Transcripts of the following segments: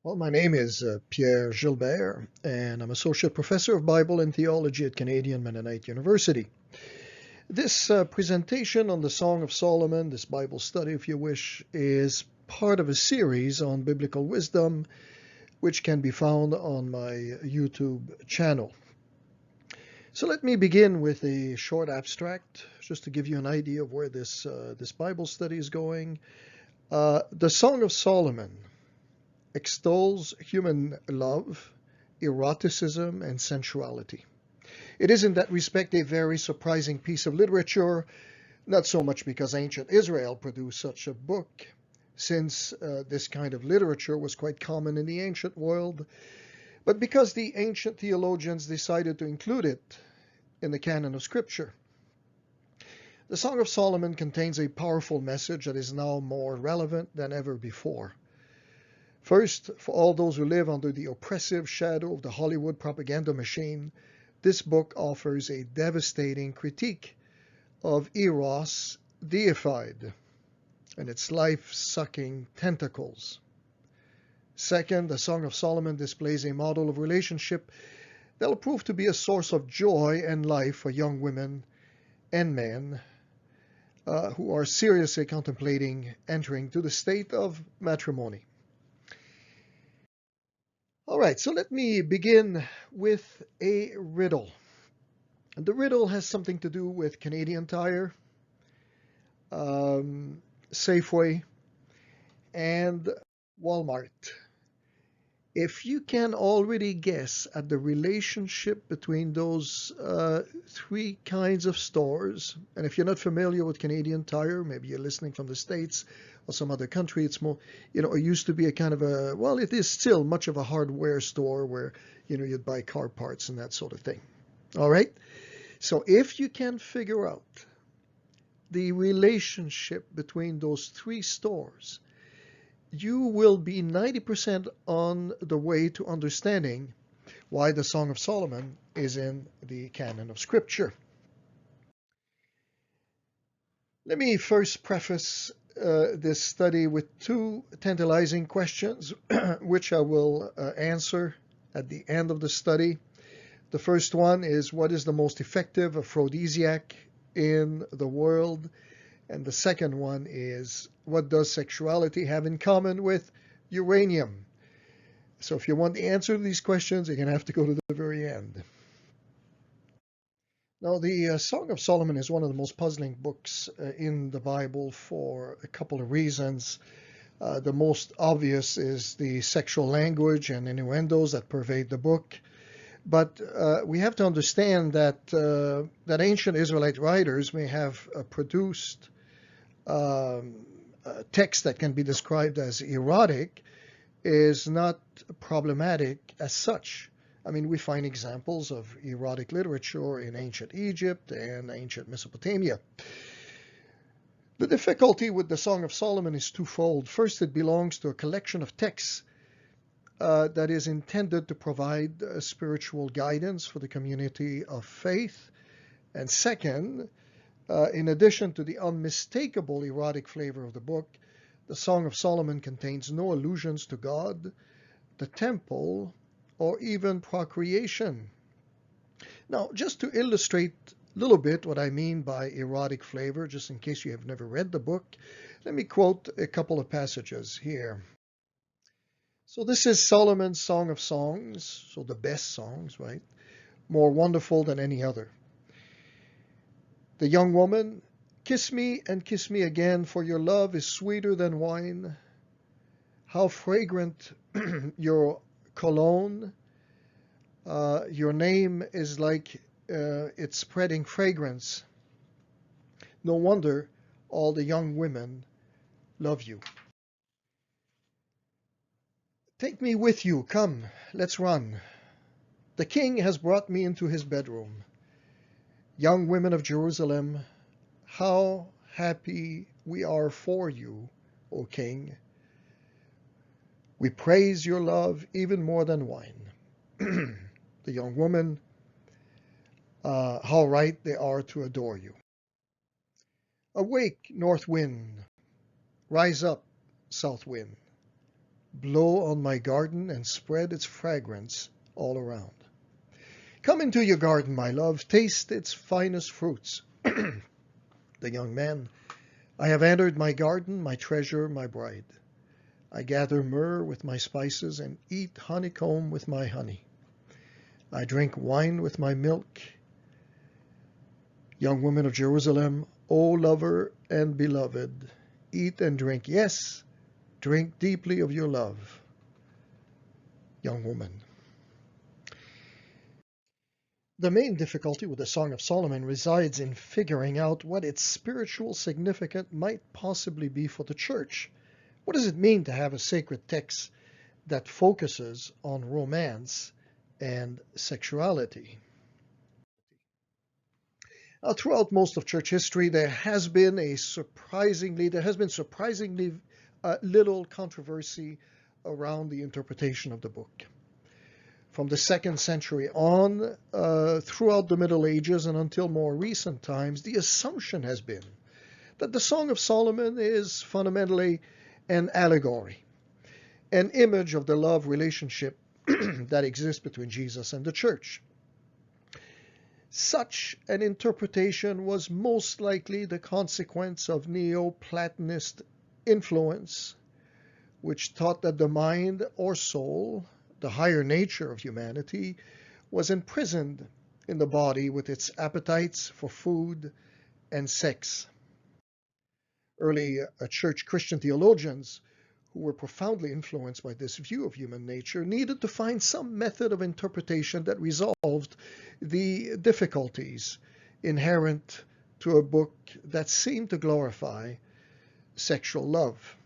Well, my name is Pierre Gilbert, and I'm Associate Professor of Bible and Theology at Canadian Mennonite University. This presentation on the Song of Solomon, this Bible study, if you wish, is part of a series on biblical wisdom, which can be found on my YouTube channel. So let me begin with a short abstract, just to give you an idea of where this Bible study is going. The Song of Solomon extols human love, eroticism, and sensuality. It is in that respect a very surprising piece of literature, not so much because ancient Israel produced such a book, since this kind of literature was quite common in the ancient world, but because the ancient theologians decided to include it in the canon of Scripture. The Song of Solomon contains a powerful message that is now more relevant than ever before. First, for all those who live under the oppressive shadow of the Hollywood propaganda machine, this book offers a devastating critique of Eros, deified, and its life-sucking tentacles. Second, the Song of Solomon displays a model of relationship that will prove to be a source of joy and life for young women and men who are seriously contemplating entering to the state of matrimony. All right, so let me begin with a riddle. And the riddle has something to do with Canadian Tire, Safeway, and Walmart. If you can already guess at the relationship between those three kinds of stores, and if you're not familiar with Canadian Tire, maybe you're listening from the States or some other country, it's more, it used to be a kind of a, well, it is still much of a hardware store where, you'd buy car parts and that sort of thing. All right? So if you can figure out the relationship between those three stores, you will be 90% on the way to understanding why the Song of Solomon is in the canon of Scripture. Let me first preface this study with two tantalizing questions, which I will answer at the end of the study. The first one is, what is the most effective aphrodisiac in the world? And the second one is, what does sexuality have in common with uranium? So if you want the answer to these questions, you're going to have to go to the very end. Now, the Song of Solomon is one of the most puzzling books in the Bible for a couple of reasons. The most obvious is the sexual language and innuendos that pervade the book. But we have to understand that ancient Israelite writers may have produced text that can be described as erotic is not problematic as such. I mean, we find examples of erotic literature in ancient Egypt and ancient Mesopotamia. The difficulty with the Song of Solomon is twofold. First, it belongs to a collection of texts that is intended to provide spiritual guidance for the community of faith. And second, in addition to the unmistakable erotic flavor of the book, the Song of Solomon contains no allusions to God, the temple, or even procreation. Now, just to illustrate a little bit what I mean by erotic flavor, just in case you have never read the book, let me quote a couple of passages here. So this is Solomon's Song of Songs, so the best songs, right? More wonderful than any other. The young woman, kiss me and kiss me again, for your love is sweeter than wine. How fragrant your cologne. Your name is like its spreading fragrance. No wonder all the young women love you. Take me with you, come, let's run. The king has brought me into his bedroom. Young women of Jerusalem, how happy we are for you, O king. We praise your love even more than wine. The young woman, how right they are to adore you. Awake, north wind. Rise up, south wind. blow on my garden and spread its fragrance all around. Come into your garden, my love, taste its finest fruits. The young man, I have entered my garden, my treasure, my bride. I gather myrrh with my spices and eat honeycomb with my honey. I drink wine with my milk. Young woman of Jerusalem, O lover and beloved, eat and drink. Yes, drink deeply of your love. Young woman. The main difficulty with the Song of Solomon resides in figuring out what its spiritual significance might possibly be for the church. What does it mean to have a sacred text that focuses on romance and sexuality? Throughout most of church history, there has been surprisingly little controversy around the interpretation of the book. From the 2nd century on, throughout the Middle Ages and until more recent times, the assumption has been that the Song of Solomon is fundamentally an allegory, an image of the love relationship that exists between Jesus and the church. Such an interpretation was most likely the consequence of Neoplatonist influence, which taught that the mind or soul, the higher nature of humanity, was imprisoned in the body with its appetites for food and sex. Early church Christian theologians, who were profoundly influenced by this view of human nature, needed to find some method of interpretation that resolved the difficulties inherent to a book that seemed to glorify sexual love.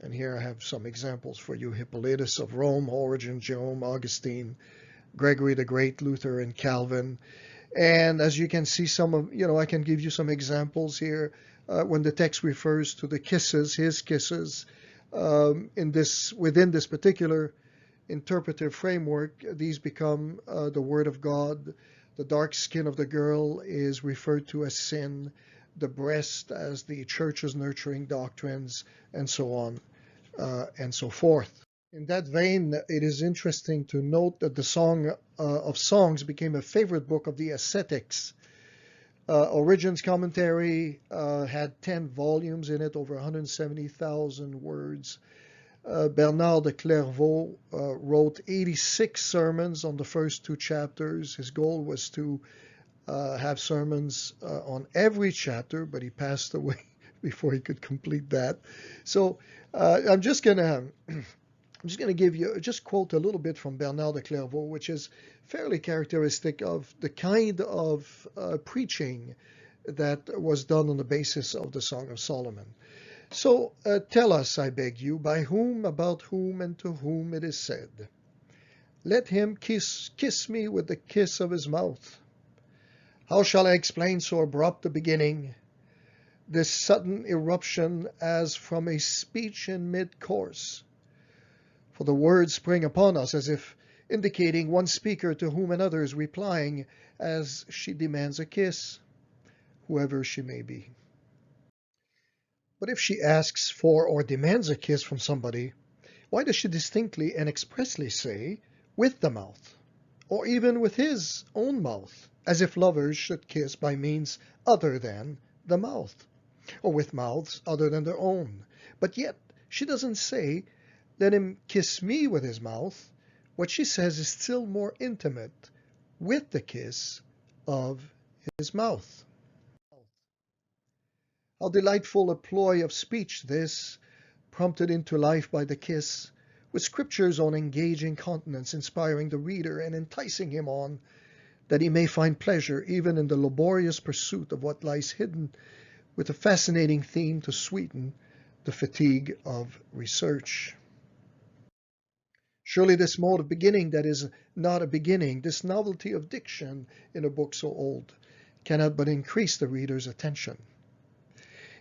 And here I have some examples for you: Hippolytus of Rome, Origen, Jerome, Augustine, Gregory the Great, Luther, and Calvin. And as you can see, I can give you some examples here. When the text refers to the kisses, his kisses, within this particular interpretive framework, these become the Word of God. The dark skin of the girl is referred to as sin, the breast as the church's nurturing doctrines, and so on and so forth. In that vein, it is interesting to note that the Song of Songs became a favorite book of the ascetics. Origen's commentary had 10 volumes in it, over 170,000 words. Bernard de Clairvaux wrote 86 sermons on the first 2 chapters. His goal was to have sermons on every chapter, but he passed away before he could complete that. So I'm just gonna quote a little bit from Bernard de Clairvaux, which is fairly characteristic of the kind of preaching that was done on the basis of the Song of Solomon. So tell us, I beg you, by whom, about whom, and to whom it is said, let him kiss me with the kiss of his mouth. How shall I explain so abrupt a beginning, this sudden eruption as from a speech in mid-course? For the words spring upon us as if indicating one speaker to whom another is replying as she demands a kiss, whoever she may be. But if she asks for or demands a kiss from somebody, why does she distinctly and expressly say, with the mouth, or even with his own mouth, as if lovers should kiss by means other than the mouth, or with mouths other than their own? But yet she doesn't say, let him kiss me with his mouth. What she says is still more intimate, with the kiss of his mouth. How delightful a ploy of speech this, prompted into life by the kiss, with Scripture's own engaging countenance inspiring the reader and enticing him on, that he may find pleasure even in the laborious pursuit of what lies hidden, with a fascinating theme to sweeten the fatigue of research. Surely this mode of beginning that is not a beginning, this novelty of diction in a book so old, cannot but increase the reader's attention.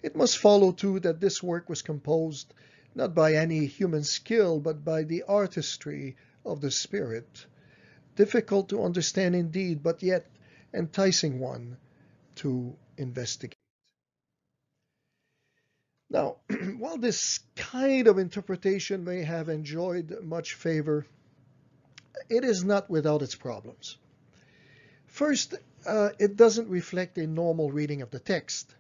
It must follow, too, that this work was composed not by any human skill, but by the artistry of the Spirit, difficult to understand indeed, but yet enticing one to investigate. Now, while this kind of interpretation may have enjoyed much favor, it is not without its problems. First, it doesn't reflect a normal reading of the text.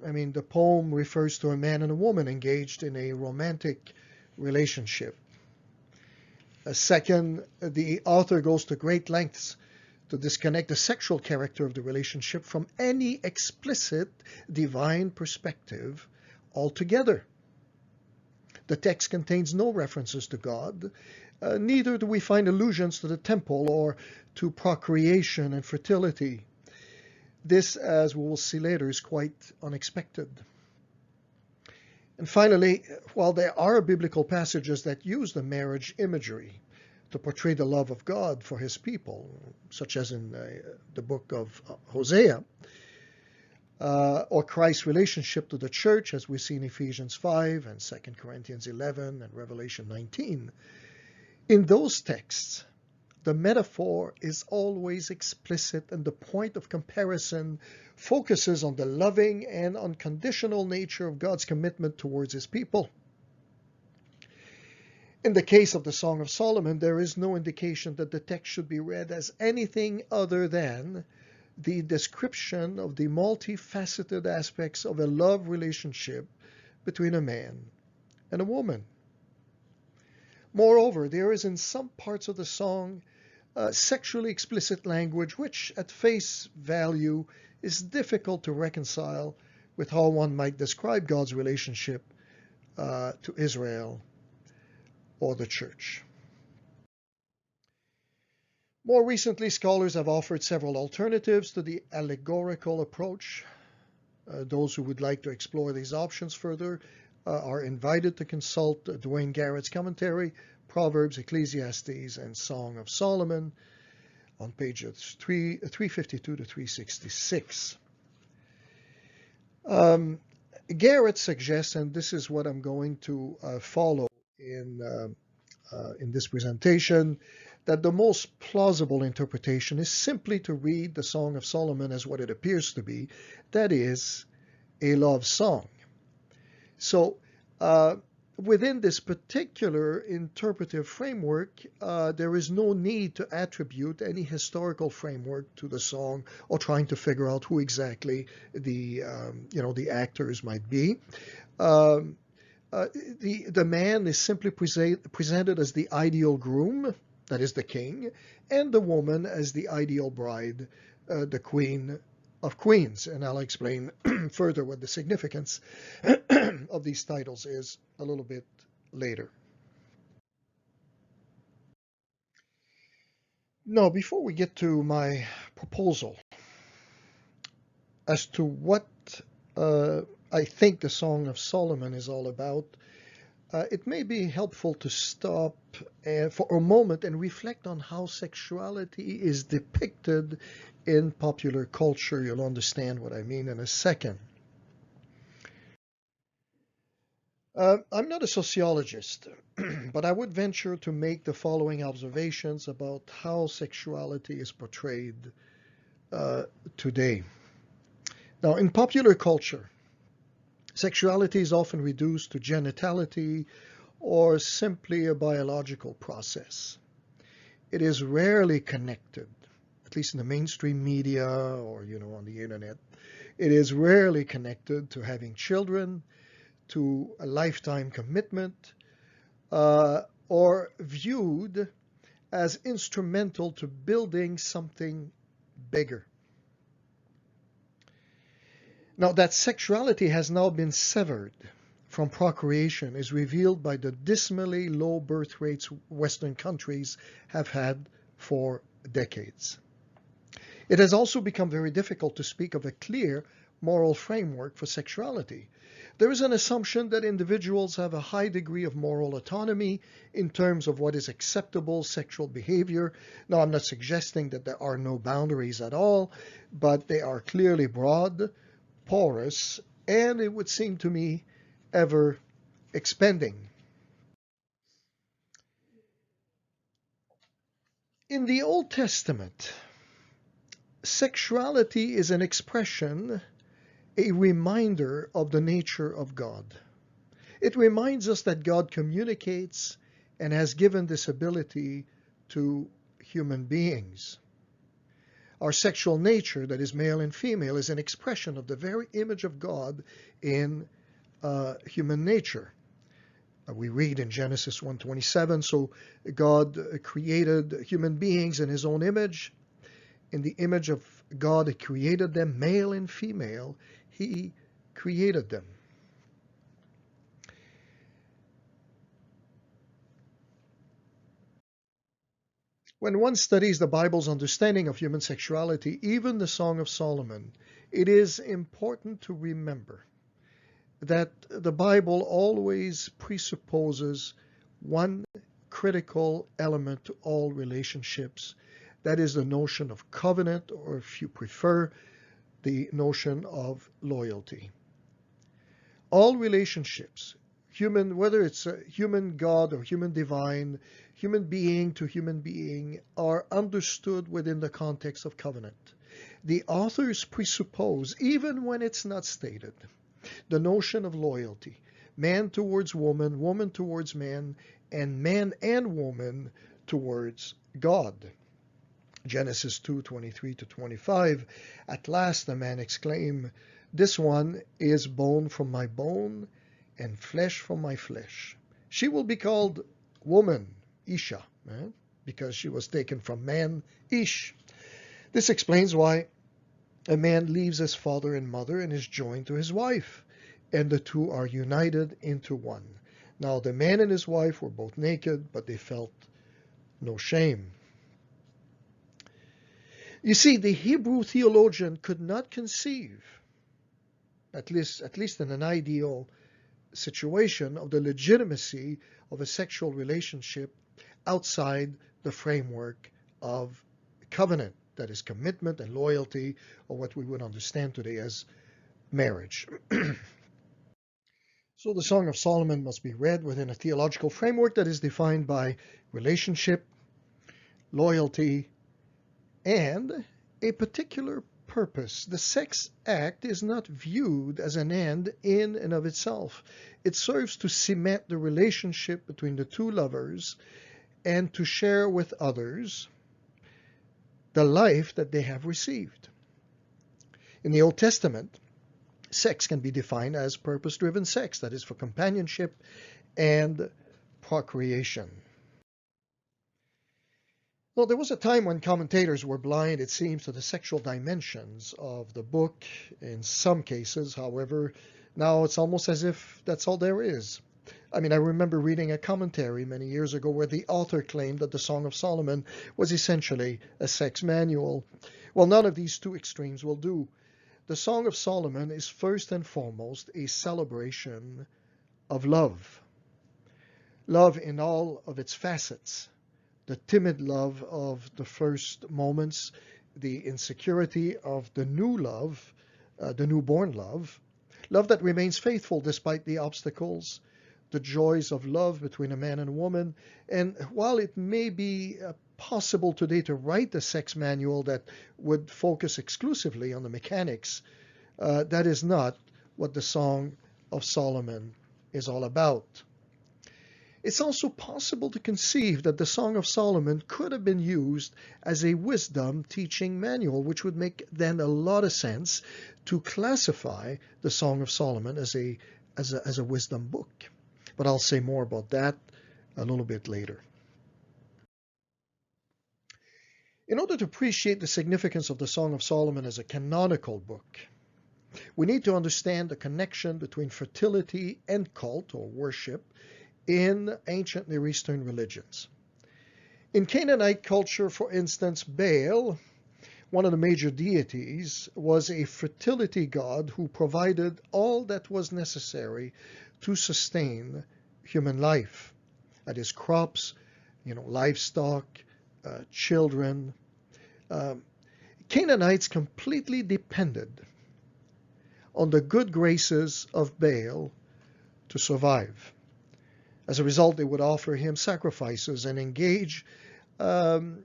I mean, the poem refers to a man and a woman engaged in a romantic relationship. Second, the author goes to great lengths to disconnect the sexual character of the relationship from any explicit divine perspective altogether. The text contains no references to God, neither do we find allusions to the temple or to procreation and fertility. This, as we will see later, is quite unexpected. And finally, while there are biblical passages that use the marriage imagery to portray the love of God for his people, such as in the book of Hosea, or Christ's relationship to the church, as we see in Ephesians 5 and 2 Corinthians 11 and Revelation 19, in those texts, the metaphor is always explicit, and the point of comparison focuses on the loving and unconditional nature of God's commitment towards his people. In the case of the Song of Solomon, there is no indication that the text should be read as anything other than the description of the multifaceted aspects of a love relationship between a man and a woman. Moreover, there is in some parts of the song sexually explicit language which, at face value, is difficult to reconcile with how one might describe God's relationship to Israel or the church. More recently, scholars have offered several alternatives to the allegorical approach. Those who would like to explore these options further are invited to consult Dwayne Garrett's commentary, Proverbs, Ecclesiastes, and Song of Solomon on pages 352 to 366. Garrett suggests, and this is what I'm going to follow in this presentation, that the most plausible interpretation is simply to read the Song of Solomon as what it appears to be, that is, a love song. So within this particular interpretive framework, there is no need to attribute any historical framework to the song or trying to figure out who exactly the actors might be. The man is simply presented as the ideal groom, that is the king, and the woman as the ideal bride, the queen of queens. And I'll explain further what the significance of these titles is a little bit later. Now, before we get to my proposal as to what I think the Song of Solomon is all about, it may be helpful to stop for a moment and reflect on how sexuality is depicted in popular culture. You'll understand what I mean in a second. I'm not a sociologist, but I would venture to make the following observations about how sexuality is portrayed today. Now, in popular culture, sexuality is often reduced to genitality or simply a biological process. It is rarely connected, at least in the mainstream media or, on the internet. It is rarely connected to having children, to a lifetime commitment, or viewed as instrumental to building something bigger. Now, that sexuality has now been severed from procreation is revealed by the dismally low birth rates Western countries have had for decades. It has also become very difficult to speak of a clear moral framework for sexuality. There is an assumption that individuals have a high degree of moral autonomy in terms of what is acceptable sexual behavior. Now, I'm not suggesting that there are no boundaries at all, but they are clearly broad, porous, and it would seem to me ever expanding. In the Old Testament, sexuality is an expression a reminder of the nature of God. It reminds us that God communicates and has given this ability to human beings. Our sexual nature, that is male and female, is an expression of the very image of God in human nature. We read in Genesis 1:27, so God created human beings in his own image. In the image of God, he created them, male and female. He created them. When one studies the Bible's understanding of human sexuality, even the Song of Solomon, it is important to remember that the Bible always presupposes one critical element to all relationships. That is the notion of covenant, or if you prefer, the notion of loyalty. All relationships, human, whether it's a human God or human divine, human being to human being, are understood within the context of covenant. The authors presuppose, even when it's not stated, the notion of loyalty, man towards woman, woman towards man and woman towards God. Genesis 2:23-25, at last the man exclaimed, "This one is bone from my bone and flesh from my flesh. She will be called woman, Isha, because she was taken from man, Ish." This explains why a man leaves his father and mother and is joined to his wife, and the two are united into one. Now the man and his wife were both naked, but they felt no shame. You see, the Hebrew theologian could not conceive, at least in an ideal situation, of the legitimacy of a sexual relationship outside the framework of covenant, that is commitment and loyalty, or what we would understand today as marriage. So the Song of Solomon must be read within a theological framework that is defined by relationship, loyalty, and a particular purpose. The sex act is not viewed as an end in and of itself. It serves to cement the relationship between the two lovers and to share with others the life that they have received. In the Old Testament, sex can be defined as purpose-driven sex, that is for companionship and procreation. Well, there was a time when commentators were blind, it seems, to the sexual dimensions of the book. In some cases, however, now it's almost as if that's all there is. I remember reading a commentary many years ago where the author claimed that the Song of Solomon was essentially a sex manual. Well, none of these two extremes will do. The Song of Solomon is first and foremost a celebration of love. Love in all of its facets. The timid love of the first moments, the insecurity of the new love, the newborn love, love that remains faithful despite the obstacles, the joys of love between a man and a woman. And while it may be possible today to write a sex manual that would focus exclusively on the mechanics, that is not what the Song of Solomon is all about. It's also possible to conceive that the Song of Solomon could have been used as a wisdom teaching manual, which would make then a lot of sense to classify the Song of Solomon as a wisdom book. But I'll say more about that a little bit later. In order to appreciate the significance of the Song of Solomon as a canonical book, we need to understand the connection between fertility and cult or worship in ancient Near Eastern religions. In Canaanite culture, for instance, Baal, one of the major deities, was a fertility god who provided all that was necessary to sustain human life. That is, crops, livestock, children. Canaanites completely depended on the good graces of Baal to survive. As a result, they would offer him sacrifices and engage in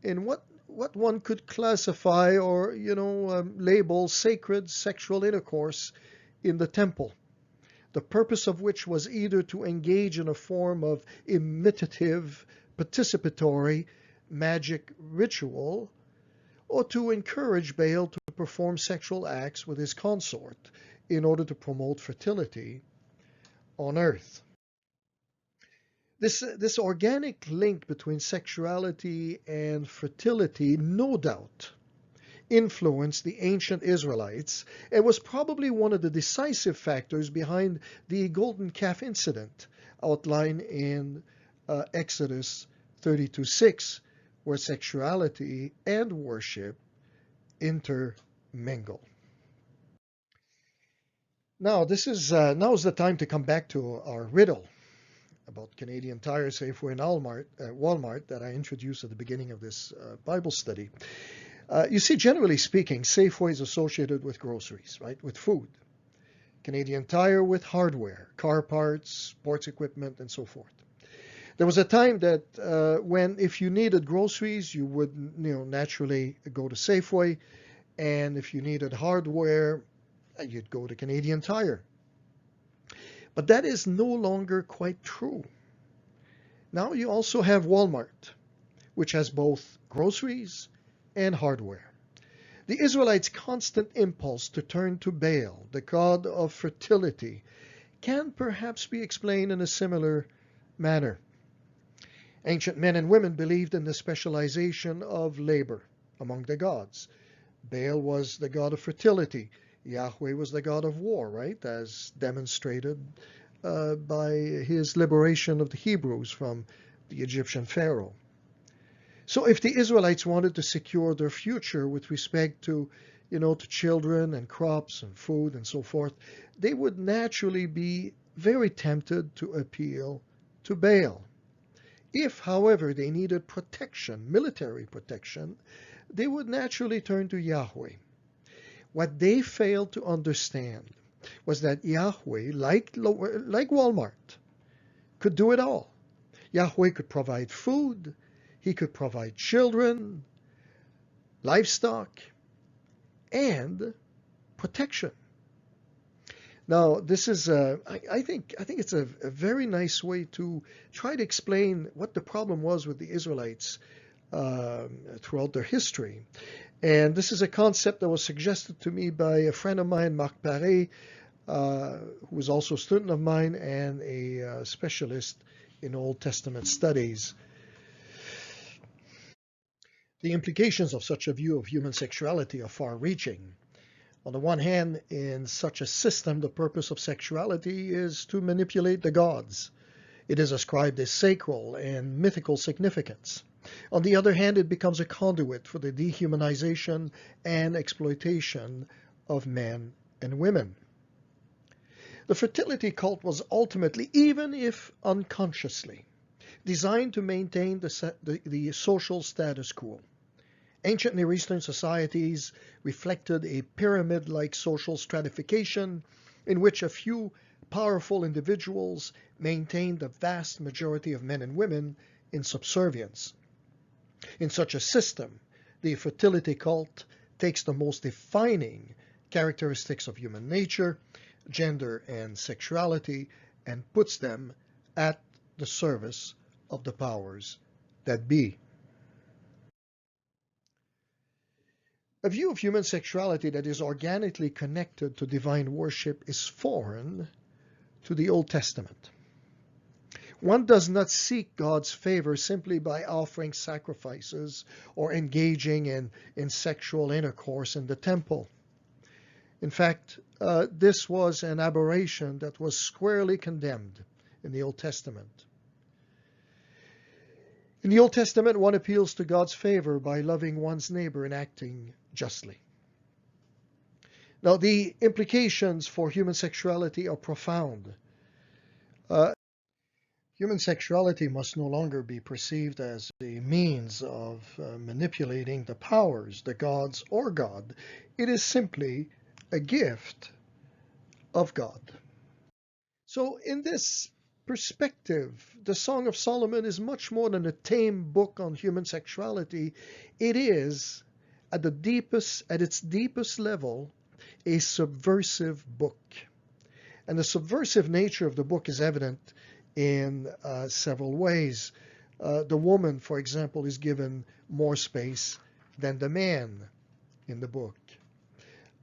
what what one could classify or, label sacred sexual intercourse in the temple, the purpose of which was either to engage in a form of imitative, participatory magic ritual, or to encourage Baal to perform sexual acts with his consort in order to promote fertility on earth. This organic link between sexuality and fertility, no doubt, influenced the ancient Israelites and was probably one of the decisive factors behind the golden calf incident outlined in Exodus 32:6, where sexuality and worship intermingle. Now, now's the time to come back to our riddle about Canadian Tire, Safeway, and Walmart that I introduced at the beginning of this Bible study. You see, generally speaking, Safeway is associated with groceries, right, with food. Canadian Tire with hardware, car parts, sports equipment, and so forth. There was a time that when if you needed groceries, you would naturally go to Safeway, and if you needed hardware, you'd go to Canadian Tire. But that is no longer quite true. Now you also have Walmart, which has both groceries and hardware. The Israelites' constant impulse to turn to Baal, the god of fertility, can perhaps be explained in a similar manner. Ancient men and women believed in the specialization of labor among the gods. Baal was the god of fertility. Yahweh was the god of war, right, as demonstrated by his liberation of the Hebrews from the Egyptian Pharaoh. So if the Israelites wanted to secure their future with respect to, to children and crops and food and so forth, they would naturally be very tempted to appeal to Baal. If, however, they needed protection, military protection, they would naturally turn to Yahweh. What they failed to understand was that Yahweh, like Walmart, could do it all. Yahweh could provide food, he could provide children, livestock, and protection. Now, this is, I think it's a very nice way to try to explain what the problem was with the Israelites throughout their history. And this is a concept that was suggested to me by a friend of mine, Marc Paré, who was also a student of mine and a specialist in Old Testament studies. The implications of such a view of human sexuality are far-reaching. On the one hand, in such a system, the purpose of sexuality is to manipulate the gods. It is ascribed a sacral and mythical significance. On the other hand, it becomes a conduit for the dehumanization and exploitation of men and women. The fertility cult was ultimately, even if unconsciously, designed to maintain the social status quo. Ancient Near Eastern societies reflected a pyramid-like social stratification in which a few powerful individuals maintained the vast majority of men and women in subservience. In such a system, the fertility cult takes the most defining characteristics of human nature, gender and sexuality, and puts them at the service of the powers that be. A view of human sexuality that is organically connected to divine worship is foreign to the Old Testament. One does not seek God's favor simply by offering sacrifices or engaging in sexual intercourse in the temple. In fact, this was an aberration that was squarely condemned in the Old Testament. In the Old Testament, one appeals to God's favor by loving one's neighbor and acting justly. Now, the implications for human sexuality are profound. Human sexuality must no longer be perceived as a means of manipulating the powers, the gods, or God. It is simply a gift of God. So in this perspective, the Song of Solomon is much more than a tame book on human sexuality. It is, at its deepest level, a subversive book. And the subversive nature of the book is evident in several ways. The woman, for example, is given more space than the man in the book.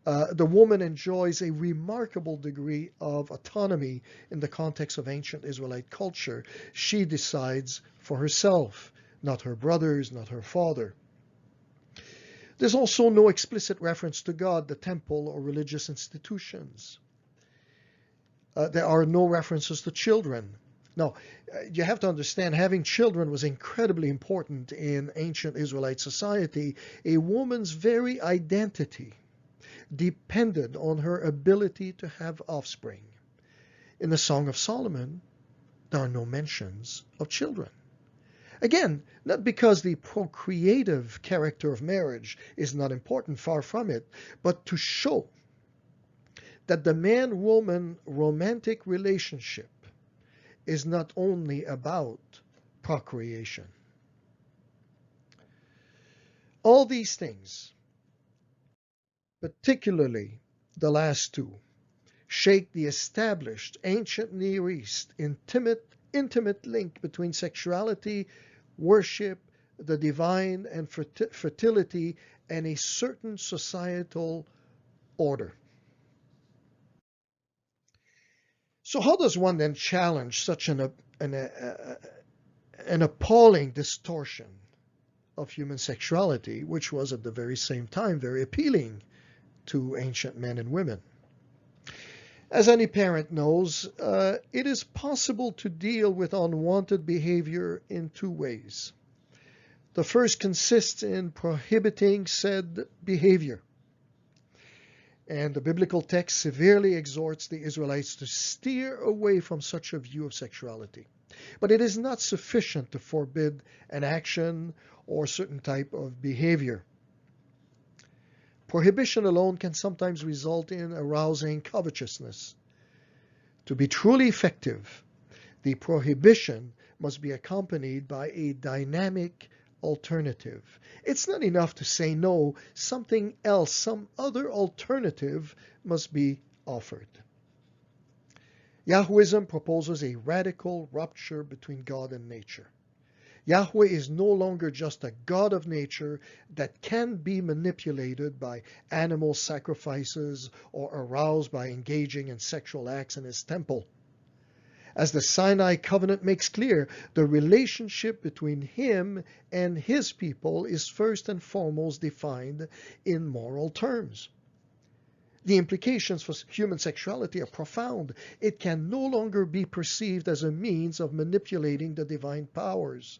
The woman enjoys a remarkable degree of autonomy in the context of ancient Israelite culture. She decides for herself, not her brothers, not her father. There's also no explicit reference to God, the temple, or religious institutions. There are no references to children. Now, you have to understand, having children was incredibly important in ancient Israelite society. A woman's very identity depended on her ability to have offspring. In the Song of Solomon, there are no mentions of children. Again, not because the procreative character of marriage is not important, far from it, but to show that the man-woman romantic relationship is not only about procreation. All these things, particularly the last two, shake the established ancient Near East intimate link between sexuality, worship, the divine, and fertility, and a certain societal order. So how does one then challenge such an appalling distortion of human sexuality, which was at the very same time very appealing to ancient men and women? As any parent knows, it is possible to deal with unwanted behavior in two ways. The first consists in prohibiting said behavior. And the biblical text severely exhorts the Israelites to steer away from such a view of sexuality. But it is not sufficient to forbid an action or certain type of behavior. Prohibition alone can sometimes result in arousing covetousness. To be truly effective, the prohibition must be accompanied by a dynamic alternative. It's not enough to say no, something else, some other alternative must be offered. Yahwism proposes a radical rupture between God and nature. Yahweh is no longer just a God of nature that can be manipulated by animal sacrifices or aroused by engaging in sexual acts in his temple. As the Sinai covenant makes clear, the relationship between him and his people is first and foremost defined in moral terms. The implications for human sexuality are profound. It can no longer be perceived as a means of manipulating the divine powers.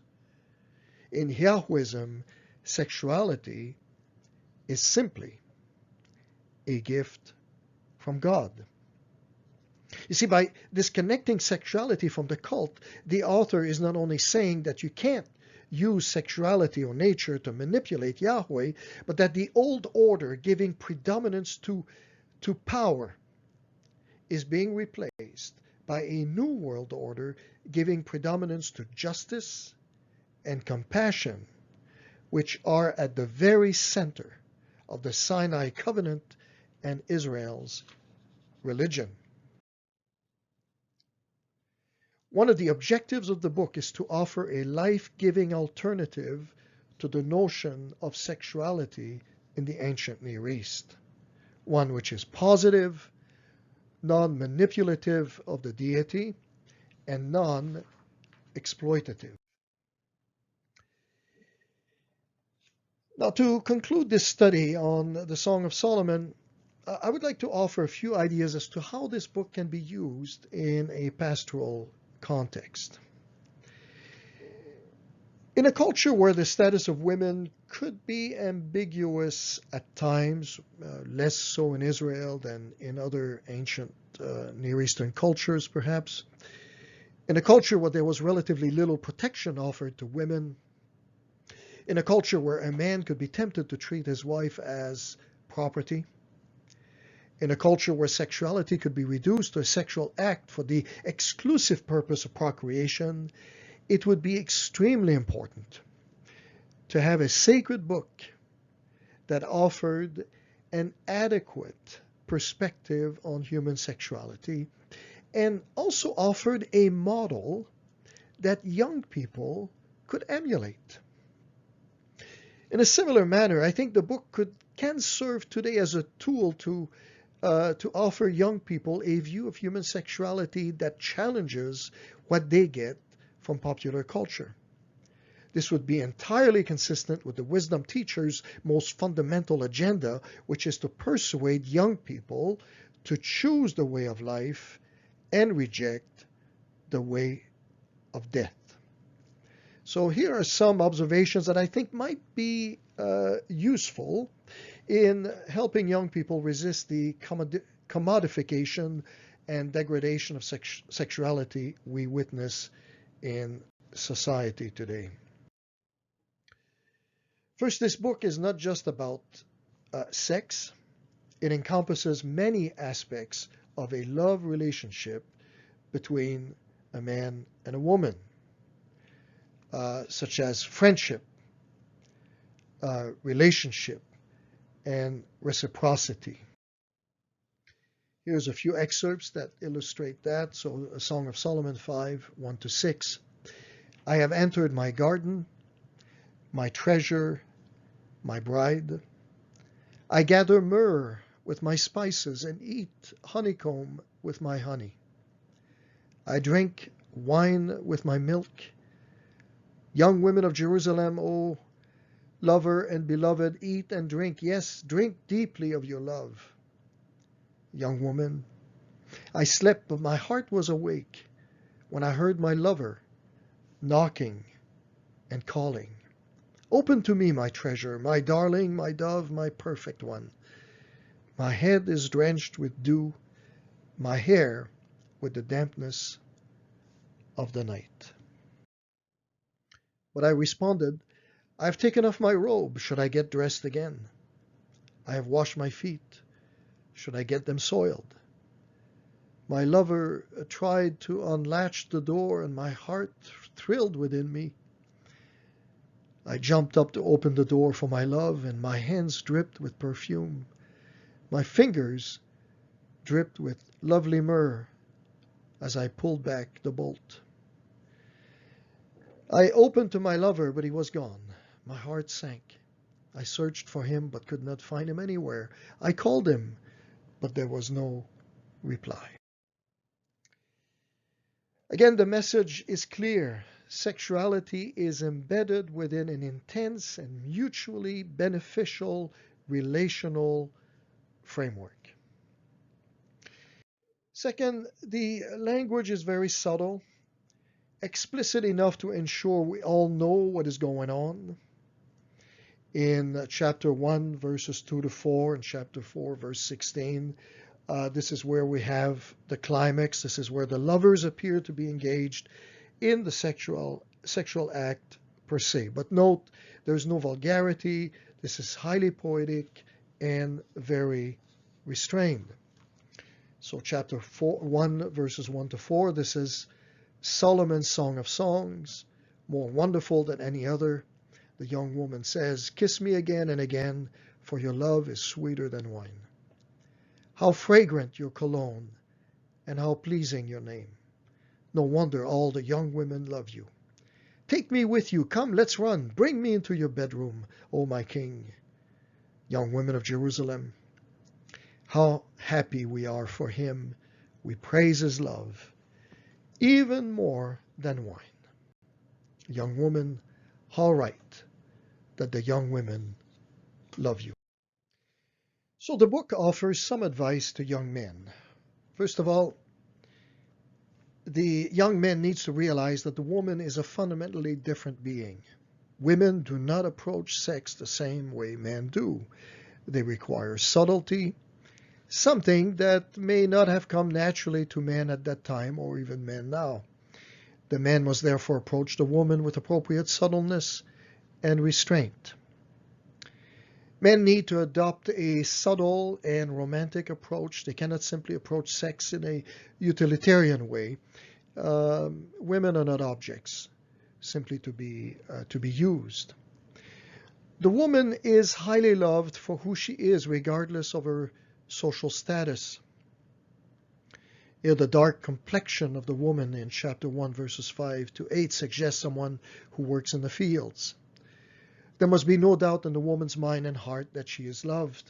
In Yahwism, sexuality is simply a gift from God. You see, by disconnecting sexuality from the cult, the author is not only saying that you can't use sexuality or nature to manipulate Yahweh, but that the old order giving predominance to power is being replaced by a new world order giving predominance to justice and compassion, which are at the very center of the Sinai covenant and Israel's religion. One of the objectives of the book is to offer a life-giving alternative to the notion of sexuality in the ancient Near East, one which is positive, non-manipulative of the deity, and non-exploitative. Now, to conclude this study on the Song of Solomon, I would like to offer a few ideas as to how this book can be used in a pastoral context. In a culture where the status of women could be ambiguous at times, less so in Israel than in other ancient Near Eastern cultures perhaps, in a culture where there was relatively little protection offered to women, in a culture where a man could be tempted to treat his wife as property, In a culture where sexuality could be reduced to a sexual act for the exclusive purpose of procreation, it would be extremely important to have a sacred book that offered an adequate perspective on human sexuality and also offered a model that young people could emulate. In a similar manner, I think the book can serve today as a tool to offer young people a view of human sexuality that challenges what they get from popular culture. This would be entirely consistent with the wisdom teacher's most fundamental agenda, which is to persuade young people to choose the way of life and reject the way of death. So here are some observations that I think might be useful in helping young people resist the commodification and degradation of sexuality we witness in society today. First, this book is not just about sex. It encompasses many aspects of a love relationship between a man and a woman, such as friendship, relationship, and reciprocity. Here's a few excerpts that illustrate that. So, A Song of Solomon 5, 1-6. I have entered my garden, my treasure, my bride. I gather myrrh with my spices and eat honeycomb with my honey. I drink wine with my milk. Young women of Jerusalem, O lover and beloved, eat and drink. Yes, drink deeply of your love. Young woman, I slept, but my heart was awake when I heard my lover knocking and calling. Open to me, my treasure, my darling, my dove, my perfect one. My head is drenched with dew, my hair with the dampness of the night. But I responded, I have taken off my robe. Should I get dressed again? I have washed my feet. Should I get them soiled? My lover tried to unlatch the door, and my heart thrilled within me. I jumped up to open the door for my love, and my hands dripped with perfume. My fingers dripped with lovely myrrh as I pulled back the bolt. I opened to my lover, but he was gone. My heart sank. I searched for him, but could not find him anywhere. I called him, but there was no reply. Again, the message is clear. Sexuality is embedded within an intense and mutually beneficial relational framework. Second, the language is very subtle, explicit enough to ensure we all know what is going on. In chapter 1, verses 2-4, and chapter 4, verse 16, this is where we have the climax. This is where the lovers appear to be engaged in the sexual act per se. But note, there's no vulgarity. This is highly poetic and very restrained. So chapter 1, verses 1-4, this is Solomon's Song of Songs, more wonderful than any other. The young woman says, kiss me again and again, for your love is sweeter than wine. How fragrant your cologne, and how pleasing your name. No wonder all the young women love you. Take me with you. Come, let's run. Bring me into your bedroom, O my king. Young women of Jerusalem, how happy we are for him. We praise his love, even more than wine. Young woman, how right that the young women love you. So the book offers some advice to young men. First of all, the young man needs to realize that the woman is a fundamentally different being. Women do not approach sex the same way men do. They require subtlety, something that may not have come naturally to men at that time or even men now. The man must therefore approach the woman with appropriate subtleness and restraint. Men need to adopt a subtle and romantic approach. They cannot simply approach sex in a utilitarian way. Women are not objects, simply to be used. The woman is highly loved for who she is, regardless of her social status. Here, the dark complexion of the woman in chapter 1, verses 5 to 8 suggests someone who works in the fields. There must be no doubt in the woman's mind and heart that she is loved.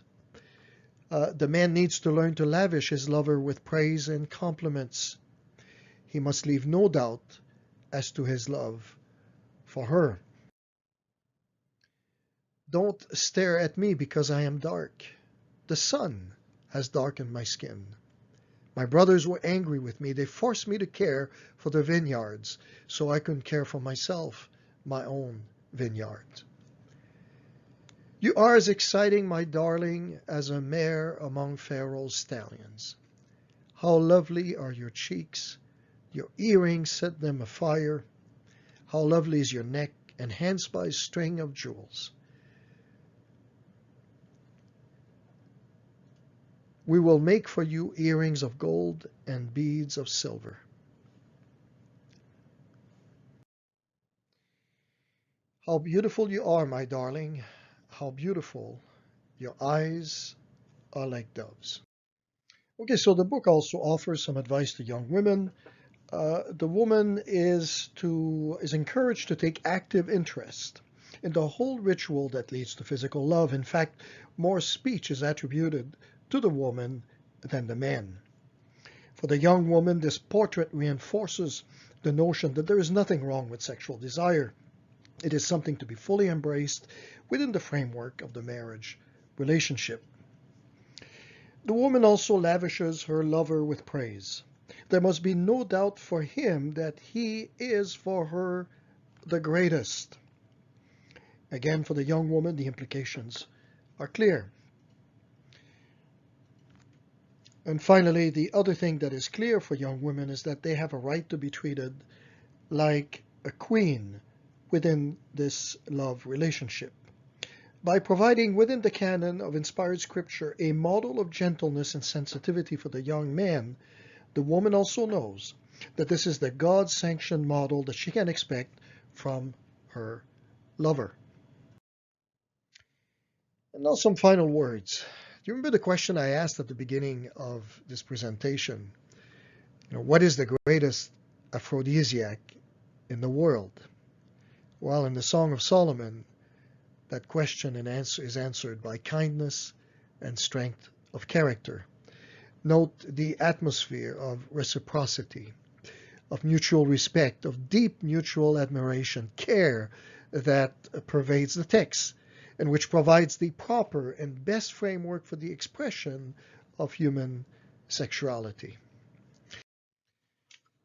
The man needs to learn to lavish his lover with praise and compliments. He must leave no doubt as to his love for her. Don't stare at me because I am dark. The sun has darkened my skin. My brothers were angry with me. They forced me to care for their vineyards so I couldn't care for myself, my own vineyard. You are as exciting, my darling, as a mare among Pharaoh's stallions. How lovely are your cheeks. Your earrings set them afire. How lovely is your neck, enhanced by a string of jewels. We will make for you earrings of gold and beads of silver. How beautiful you are, my darling. How beautiful. Your eyes are like doves. Okay, so the book also offers some advice to young women. The woman is encouraged to take active interest in the whole ritual that leads to physical love. In fact, more speech is attributed to the woman than the man. For the young woman, this portrait reinforces the notion that there is nothing wrong with sexual desire. It is something to be fully embraced within the framework of the marriage relationship. The woman also lavishes her lover with praise. There must be no doubt for him that he is for her the greatest. Again, for the young woman, the implications are clear. And finally, the other thing that is clear for young women is that they have a right to be treated like a queen within this love relationship. By providing within the canon of inspired scripture a model of gentleness and sensitivity for the young man, the woman also knows that this is the God-sanctioned model that she can expect from her lover. And now some final words. Do you remember the question I asked at the beginning of this presentation? What is the greatest aphrodisiac in the world? Well, in the Song of Solomon, that question is answered by kindness and strength of character. Note the atmosphere of reciprocity, of mutual respect, of deep mutual admiration, care that pervades the text, and which provides the proper and best framework for the expression of human sexuality.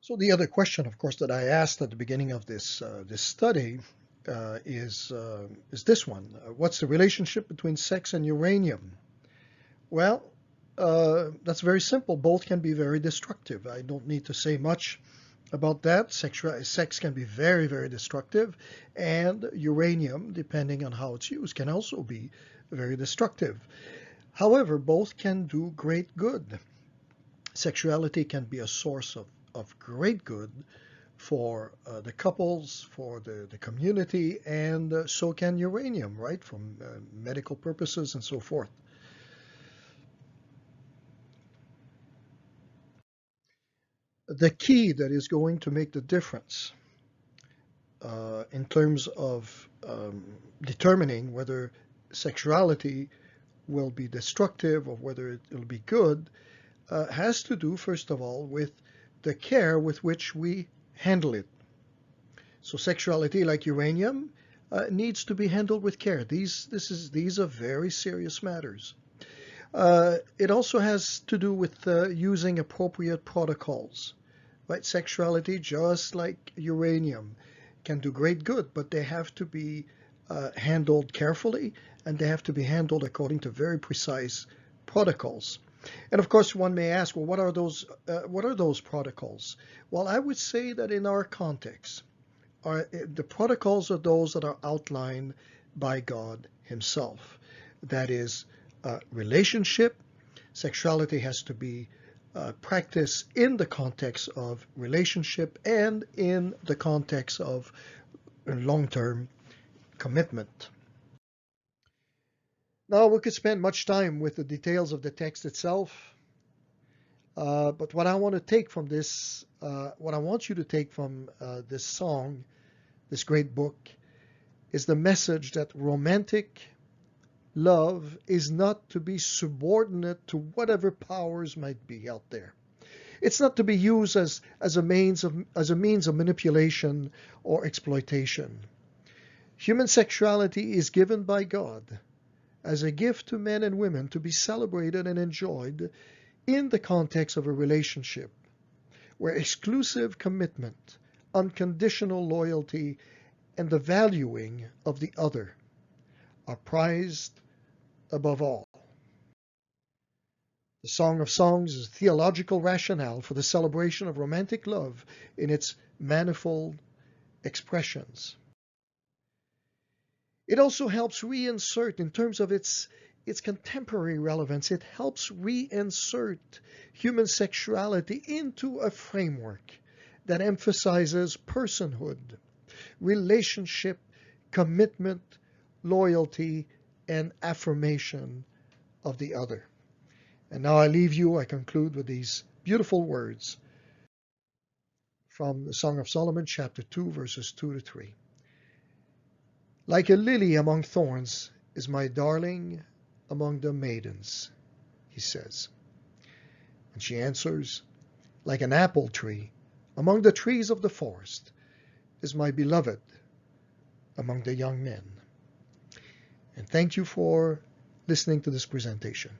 So the other question, of course, that I asked at the beginning of this study is this one. What's the relationship between sex and uranium? Well, that's very simple. Both can be very destructive. I don't need to say much about that. Sex can be very, very destructive, and uranium, depending on how it's used, can also be very destructive. However, both can do great good. Sexuality can be a source of great good for the couples, for the community, and so can uranium, right, from medical purposes and so forth. The key that is going to make the difference in terms of determining whether sexuality will be destructive or whether it will be good has to do, first of all, with the care with which we handle it. So sexuality, like uranium, needs to be handled with care. These are very serious matters. It also has to do with using appropriate protocols. Right? Sexuality, just like uranium, can do great good, but they have to be handled carefully, and they have to be handled according to very precise protocols. And of course, one may ask, well, what are those protocols? Well, I would say that in our context, the protocols are those that are outlined by God Himself. that is relationship. Sexuality has to be practiced in the context of relationship and in the context of long-term commitment. Now, we could spend much time with the details of the text itself, but what I want to take from this, what I want you to take from this song, this great book, is the message that romantic love is not to be subordinate to whatever powers might be out there. It's not to be used as a means of manipulation or exploitation. Human sexuality is given by God as a gift to men and women to be celebrated and enjoyed in the context of a relationship where exclusive commitment, unconditional loyalty, and the valuing of the other are prized above all. The Song of Songs is a theological rationale for the celebration of romantic love in its manifold expressions. It also helps reinsert, in terms of its contemporary relevance, it helps reinsert human sexuality into a framework that emphasizes personhood, relationship, commitment, loyalty, and affirmation of the other. And now I conclude with these beautiful words from the Song of Solomon, chapter 2, verses 2 to 3. Like a lily among thorns is my darling among the maidens, he says. And she answers, like an apple tree among the trees of the forest is my beloved among the young men. And thank you for listening to this presentation.